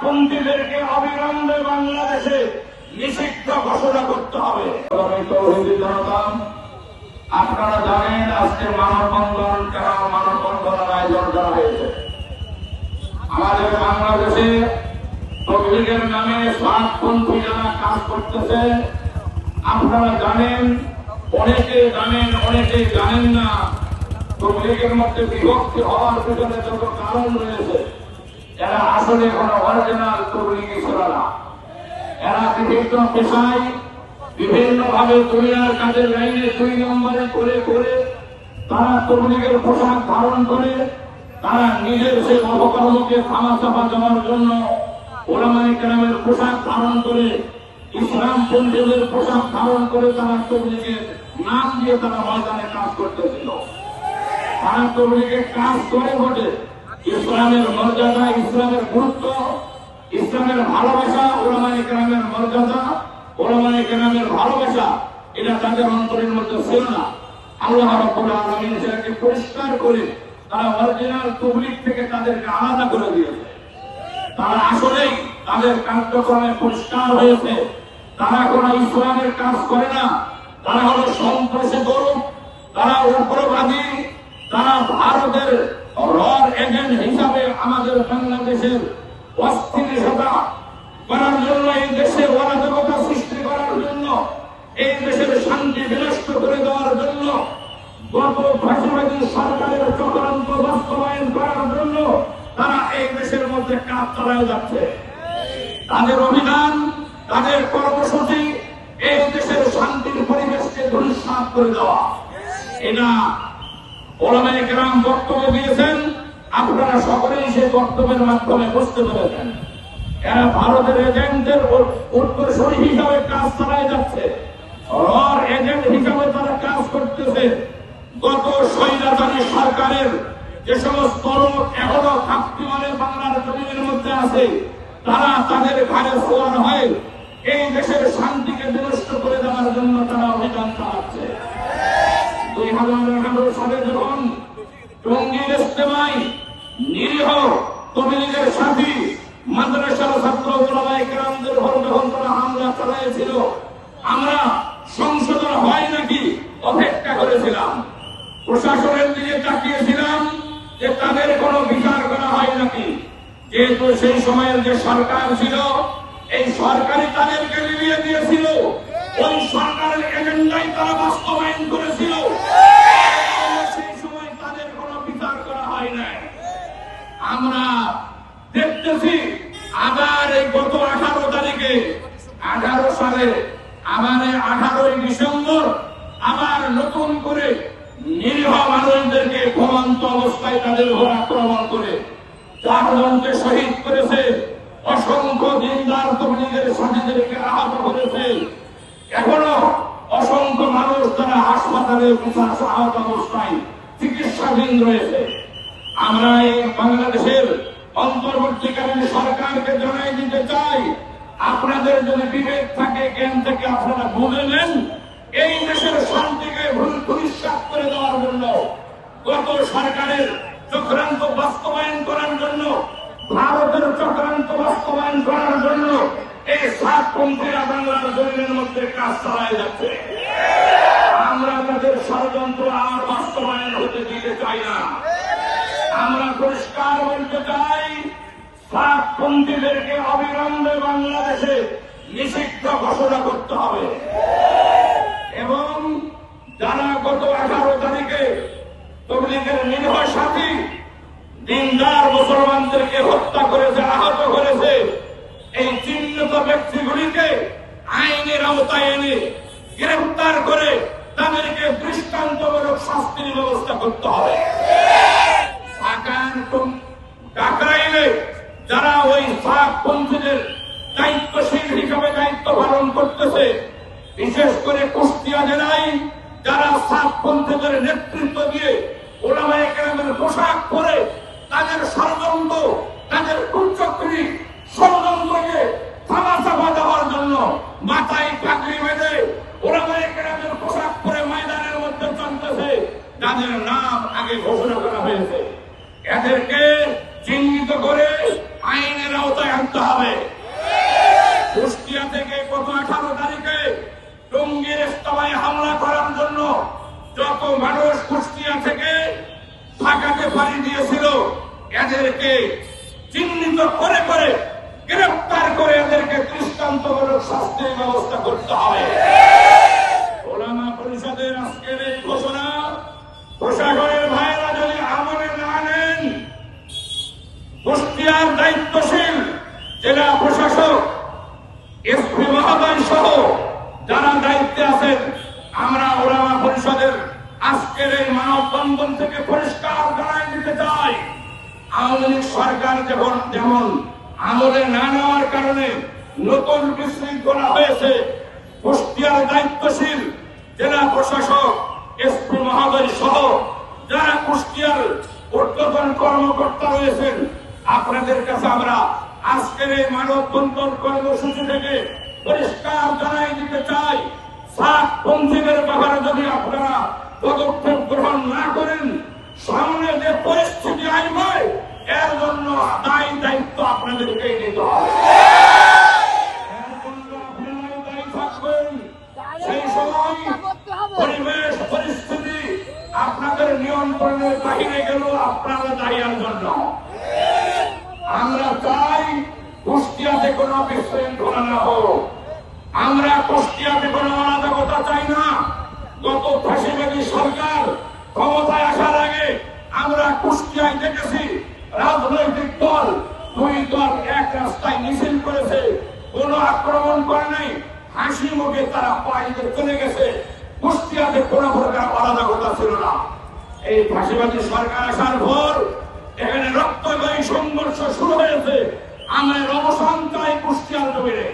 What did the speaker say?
সাতপন্থীদেরকে অবিলম্বে বাংলাদেশে নিষিদ্ধ ঘোষণা করতে হবে। আপনারা জানেন আজকে মানববন্ধন মানববন্ধনের আয়োজন করা হয়েছে। আমাদের বাংলাদেশে তবলিগের নামে সাতপন্থী যারা কাজ করতেছে, আপনারা জানেন, অনেকে জানেন অনেকে জানেন না। তবলিগের মধ্যে বিভক্তি হওয়ার পিছনে যত কারণ রয়েছে, এরা আসলে কোন অরিজিনাল তবলিগী ছিল না। এরা বিভিন্ন পেশায় বিভিন্ন ভাবে দুনিয়ার কাজের লাইনে 2 নম্বরে করে করে তারা তবলিগের পোশাক ধারণ করে তারা নিজের সেই অপকর্মকে থামাচাপা দেওয়ার জন্য ওলামায়ে কেরামের পোশাক ধারণ করে, ইসলামপন্থীদের পোশাক ধারণ করে তারা তবলিগের নাম দিয়ে তারা ময়দানে কাজ করতেছিল। তারা তবলিগের কাজ করে বটে ইসলামের মর্যাদা, ইসলামের গুরুত্ব, ইসলামের ভালোবাসা, ওলামায়ে কেরামের মর্যাদা, ওলামায়ে কেরামের ভালোবাসা এটা তাদের অন্তরের মধ্যে ছিল না। আল্লাহ রাব্বুল আলামিন সেটাকে পরিষ্কার করে তারা অরিজিনাল তবলিগ থেকে তাদেরকে আলাদা করে দিয়েছে। তারা আসলেই তাদের কার্যক্রমে পরিষ্কার হয়েছে। তারা কোন ইসলামের কাজ করে না, তারা হলো সন্ত্রাসী গ্রুপ, তারা উগ্রবাদী, তারা ভারতের এজেন্ট হিসাবে আমাদের বাংলাদেশের অস্থিরতা করার জন্য, এই দেশে অরাজকতা সৃষ্টি করার জন্য, এই দেশের শান্তি বিনষ্ট করে দেওয়ার জন্য, গত ফ্যাসিবাদী সরকারের চক্রান্ত বাস্তবায়ন করার জন্য তারা এই দেশের মধ্যে কাজ চালায় যাচ্ছে। তাদের অভিযান, তাদের কর্মসূচি এই দেশের শান্তির পরিবেশকে ধূলিসাৎ করে দেওয়া। এটা ওলামায়ে কেরাম বক্তব্য দিয়েছেন, আপনারা সকলেই সেই বক্তব্যের মাধ্যমে বুঝতে পেরেছেন। এরা ভারতের এজেন্টের উত্তরসূরি হিসাবে কাজ চালায় যাচ্ছে, এজেন্ট হিসাবে তারা কাজ করতেছে। গত স্বৈরাচারী সরকারের যে সমস্ত লোক এখনো খাপটিমানের বাংলার জমিনের মধ্যে আছে, তারা তাদের ঘাড়ে সওয়ার হয়ে এই দেশের শান্তিকে বিনষ্ট করে দেওয়ার জন্য তারা অভিযান চালাচ্ছে। 2011 সালে যখন টঙ্গীর ইজতেমায় নিরীহ তবলিগের সাথী মাদ্রাসার ছাত্র ওলামায়ে কেরামদের উপর যখন তারা হামলা চালিয়েছিল, আমরা সংশোধন হয় নাকি অপেক্ষা করেছিলাম। প্রশাসনের দিকে তাকিয়েছিলাম যে তাদের কোনো বিচার করা হয় নাকি। যেহেতু সেই সময়ের যে সরকার ছিল, এই সরকারই তাদেরকে নিভিয়ে দিয়েছিল, ওই সরকারের এজেন্ডাই তারা বাস্তবায়ন করেছিল। সেই সময় তাদের কোনো বিচার করা হয় নাই। আমরা দেখতেছি আবার এই গত 18 তারিখে 18 সালে আবার 18 ডিসেম্বর আবার নতুন করে নিরীহ মানুষদেরকে ঘুমন্ত অবস্থায় তাদের উপর আক্রমণ করে 4 জনকে শহীদ করেছে, অসংখ্য দিনদার তবলিগের সাথীদেরকে আহত করেছে। এখনো অসংখ্য মানুষ তারা হাসপাতালে আহত অবস্থায় চিকিৎসাধীন রয়েছে। আমরা এই বাংলাদেশের অন্তর্বর্তীকালীন সরকারকে জানাই দিতে চাই, আপনাদের যদি বিবেক থাকে, জ্ঞান থেকে আপনারা বুঝে নেন, এই দেশের শান্তিকে ধূলিসাৎ করে দেওয়ার জন্য, গত সরকারের চক্রান্ত বাস্তবায়ন করার জন্য, ভারতের চক্রান্ত বাস্তবায়ন করার জন্য এই সাতপন্থীরা বাংলার জমিনের মধ্যে কাজ চালায় যাচ্ছে। আমরা তাদের ষড়যন্ত্র আর বাস্তবায়ন হতে দিতে চাই না। আমরা পরিষ্কার বলতে চাই, সাতপন্থীদেরকে অবিলম্বে বাংলাদেশে নিষিদ্ধ ঘোষণা করতে হবে। এবং যারা গত 18 তারিখে তবলিগের নিরীহ সাথী দিনদার মুসলমানদেরকে হত্যা করেছে, আহত করেছে, এই চিহ্নিত ব্যক্তিগুলিকে আইনের আওতায় এনে গ্রেফতার করে তাদেরকে দৃষ্টান্তমূলক শাস্তির ব্যবস্থা করতে হবে। টাকরাইলে যারা ওই সাতপন্থীদের দায়িত্বশীল হিসাবে দায়িত্ব পালন করতেছে, বিশেষ করে কুষ্টিয়া জেলায় যারা সাতপন্থীদের নেতৃত্ব দিয়ে ওলামায়ে কেরামের পোশাক পরে তাদের ষড়যন্ত্র, তাদের কুচক্রী ষড়যন্ত্রকে থামাচাপা দেওয়ার জন্য মাথায় পাগড়ি বেঁধে ওলামায়ে কেরামের পোশাক পরে ময়দানের মধ্যে চলতেছে, যাদের নাম আগে ঘোষণা করা হয়েছে, এদেরকে চিহ্নিত করে আইনের আওতায় আনতে করতে হবে। কুষ্টিয়া থেকে গত 18 তারিখে টঙ্গীর ইস্তামায় হামলা করার জন্য যত মানুষ কুষ্টিয়া থেকে ঢাকাতে পাড়ি দিয়েছিল এদেরকে চিহ্নিত করে করে গ্রেফতার করে এদেরকে দৃষ্টান্তমূলক শাস্তির ব্যবস্থা করতে হবে। ওলামা পরিষদের আজকের এই ঘোষণা প্রশাসনের ভাইয়েরা যদি আমলে না নেন, কুষ্টিয়ার দায়িত্বশীল জেলা প্রশাসক এসপি মহোদয় সহ যারা দায়িত্বে আছেন, আমরা ওলামা পরিষদের আজকের এই মানববন্ধন থেকে পরিষ্কার জানাই দিতে চাই, আওয়ামী লীগ সরকার যেমন আমলে না নেওয়ার কারণে নতুন বিশৃঙ্খলা হয়েছে, কুষ্টিয়ার দায়িত্বশীল জেলা প্রশাসক এসপি মহোদয় সহ যারা কুষ্টিয়ার ঊর্ধ্বতন কর্মকর্তা রয়েছেন, আপনাদের কাছে আমরা আজকের এই মানববন্ধন কর্মসূচি থেকে পরিষ্কার জানাই দিতে চাই, সাতপন্থীদের ব্যাপারে যদি আপনারা পদক্ষেপ গ্রহণ না করেন, সামনে যে পরিস্থিতি আসবে এর জন্য দায়ী দায়িত্ব আপনাদেরকেই নিতে হবে। এর জন্য আপনারাই দায়ী থাকবেন। সেই সময় পরিবেশ পরিস্থিতি আপনাদের নিয়ন্ত্রণের বাহিরে গেল, আপনারা দায়ীর জন্য। আমরা চাই কুষ্টিয়াতে কোনো বিশৃঙ্খলা না হোক, আমরা কুষ্টিয়াতে কোনো অরাজকতা চাই না। গত ফাঁসিবাদী সরকার ক্ষমতায় আসার আগে আমরা কুষ্টিয়ায় দেখেছি রাজনৈতিক দল দুই দল এক রাস্তায় মিছিল করেছে, কোন আক্রমণ করে নাই, হাসি মুখে তারা পালিয়ে চলে গেছে। কুষ্টিয়াতে কোন প্রকার অরাজকতা ছিল না। এই ফাঁসিবাদী সরকার আসার পর এখানে রক্তময় সংঘর্ষ শুরু হয়েছে। আমরা অবসান চাই কুষ্টিয়ার জমিনে।